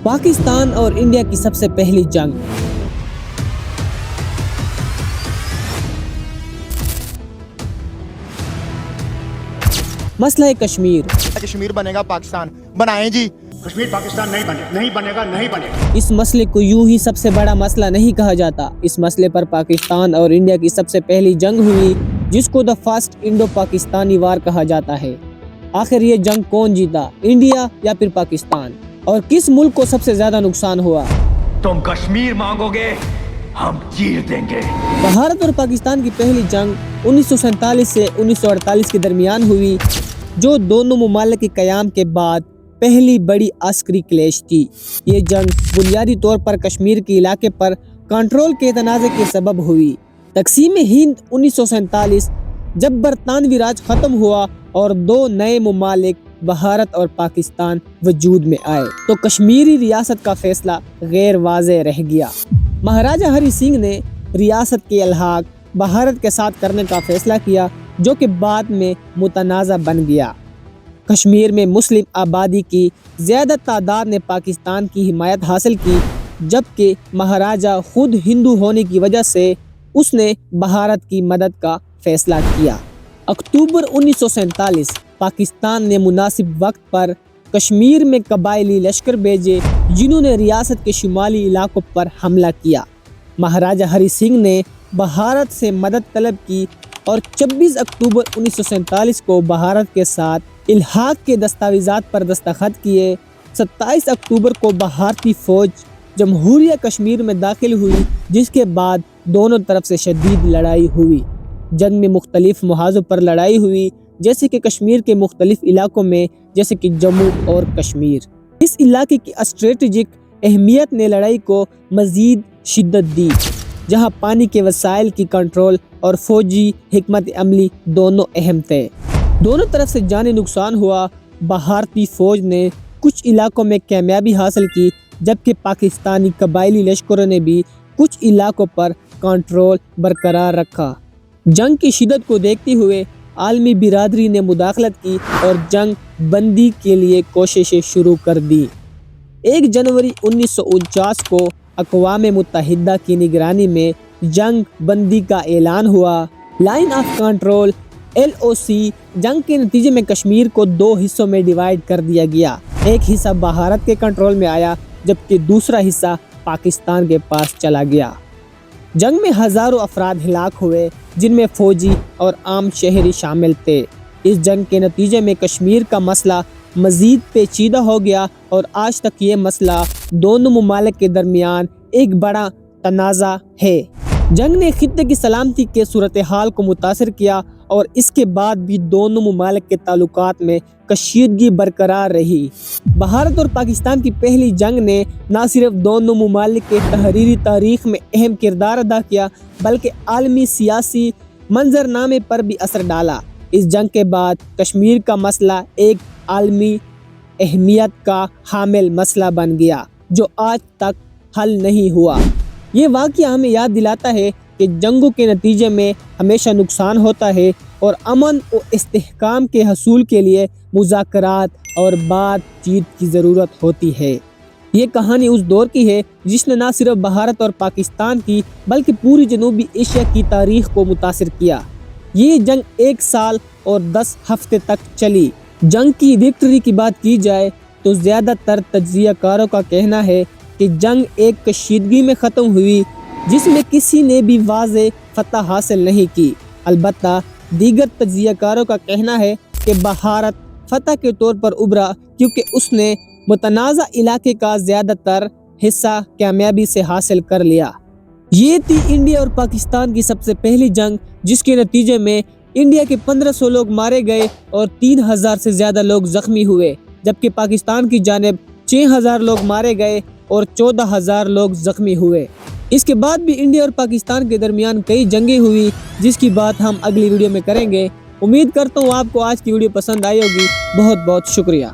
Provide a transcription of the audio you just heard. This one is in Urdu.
پاکستان اور انڈیا کی سب سے پہلی جنگ۔ مسئلہ کشمیر بنے گا پاکستان، بنائیں جی۔ کشمیر پاکستان نہیں بنے گا۔ اس مسئلے کو یوں ہی سب سے بڑا مسئلہ نہیں کہا جاتا۔ اس مسئلے پر پاکستان اور انڈیا کی سب سے پہلی جنگ ہوئی، جس کو دا فرسٹ انڈو پاکستانی وار کہا جاتا ہے۔ آخر یہ جنگ کون جیتا، انڈیا یا پھر پاکستان؟ اور کس ملک کو سب سے زیادہ نقصان ہوا؟ تم کشمیر مانگو گے، ہم چیر دیں گے۔ بھارت اور پاکستان کی پہلی جنگ 1947 سے 1948 کے درمیان ہوئی، جو دونوں ممالک کے قیام کے بعد پہلی بڑی عسکری کلیش تھی۔ یہ جنگ بنیادی طور پر کشمیر کے علاقے پر کنٹرول کے تنازع کے سبب ہوئی۔ تقسیم ہند 1947 جب برطانوی راج ختم ہوا اور دو نئے ممالک بھارت اور پاکستان وجود میں آئے، تو کشمیری ریاست کا فیصلہ غیر واضح رہ گیا۔ مہاراجہ ہری سنگھ نے ریاست کے الحاق بھارت کے ساتھ کرنے کا فیصلہ کیا، جو کہ بعد میں متنازع بن گیا۔ کشمیر میں مسلم آبادی کی زیادہ تعداد نے پاکستان کی حمایت حاصل کی، جبکہ مہاراجہ خود ہندو ہونے کی وجہ سے اس نے بھارت کی مدد کا فیصلہ کیا۔ اکتوبر 1947 پاکستان نے مناسب وقت پر کشمیر میں قبائلی لشکر بھیجے، جنہوں نے ریاست کے شمالی علاقوں پر حملہ کیا۔ مہاراجہ ہری سنگھ نے بھارت سے مدد طلب کی اور 26 اکتوبر 1947 کو بھارت کے ساتھ الحاق کے دستاویزات پر دستخط کیے۔ 27 اکتوبر کو بھارتی فوج جمہوریہ کشمیر میں داخل ہوئی، جس کے بعد دونوں طرف سے شدید لڑائی ہوئی۔ جنگ میں مختلف محاذوں پر لڑائی ہوئی، جیسے کہ کشمیر کے مختلف علاقوں میں، جیسے کہ جموں اور کشمیر۔ اس علاقے کی اسٹریٹجک اہمیت نے لڑائی کو مزید شدت دی، جہاں پانی کے وسائل کی کنٹرول اور فوجی حکمت عملی دونوں اہم تھے۔ دونوں طرف سے جانی نقصان ہوا۔ بھارتی فوج نے کچھ علاقوں میں کامیابی حاصل کی، جبکہ پاکستانی قبائلی لشکروں نے بھی کچھ علاقوں پر کنٹرول برقرار رکھا۔ جنگ کی شدت کو دیکھتے ہوئے عالمی برادری نے مداخلت کی اور جنگ بندی کے لیے کوششیں شروع کر دی۔ 1 جنوری 1949 کو اقوام متحدہ کی نگرانی میں جنگ بندی کا اعلان ہوا۔ لائن آف کنٹرول LOC جنگ کے نتیجے میں کشمیر کو 2 حصوں میں ڈیوائیڈ کر دیا گیا۔ ایک حصہ بھارت کے کنٹرول میں آیا، جبکہ دوسرا حصہ پاکستان کے پاس چلا گیا۔ جنگ میں ہزاروں افراد ہلاک ہوئے، جن میں فوجی اور عام شہری شامل تھے۔ اس جنگ کے نتیجے میں کشمیر کا مسئلہ مزید پیچیدہ ہو گیا اور آج تک یہ مسئلہ دونوں ممالک کے درمیان ایک بڑا تنازع ہے۔ جنگ نے خطے کی سلامتی کے صورتحال کو متاثر کیا اور اس کے بعد بھی دونوں ممالک کے تعلقات میں کشیدگی برقرار رہی۔ بھارت اور پاکستان کی پہلی جنگ نے نہ صرف دونوں ممالک کے تحریری تاریخ میں اہم کردار ادا کیا، بلکہ عالمی سیاسی منظرنامے پر بھی اثر ڈالا۔ اس جنگ کے بعد کشمیر کا مسئلہ ایک عالمی اہمیت کا حامل مسئلہ بن گیا، جو آج تک حل نہیں ہوا۔ یہ واقعہ ہمیں یاد دلاتا ہے کہ جنگوں کے نتیجے میں ہمیشہ نقصان ہوتا ہے اور امن و استحکام کے حصول کے لیے مذاکرات اور بات چیت کی ضرورت ہوتی ہے۔ یہ کہانی اس دور کی ہے جس نے نہ صرف بھارت اور پاکستان کی بلکہ پوری جنوبی ایشیا کی تاریخ کو متاثر کیا۔ یہ جنگ 1 سال اور 10 ہفتے تک چلی۔ جنگ کی وکٹری کی بات کی جائے تو زیادہ تر تجزیہ کاروں کا کہنا ہے کہ جنگ ایک کشیدگی میں ختم ہوئی، جس میں کسی نے بھی واضح فتح حاصل نہیں کی۔ البتہ دیگر تجزیہ کاروں کا کہنا ہے کہ بھارت فتح کے طور پر ابھرا، کیونکہ اس نے متنازع علاقے کا زیادہ تر حصہ کامیابی سے حاصل کر لیا۔ یہ تھی انڈیا اور پاکستان کی سب سے پہلی جنگ، جس کے نتیجے میں انڈیا کے 1500 لوگ مارے گئے اور 3000 سے زیادہ لوگ زخمی ہوئے، جبکہ پاکستان کی جانب 6000 لوگ مارے گئے اور 14000 لوگ زخمی ہوئے۔ اس کے بعد بھی انڈیا اور پاکستان کے درمیان کئی جنگیں ہوئی، جس کی بات ہم اگلی ویڈیو میں کریں گے۔ امید کرتا ہوں آپ کو آج کی ویڈیو پسند آئی ہوگی۔ بہت بہت شکریہ۔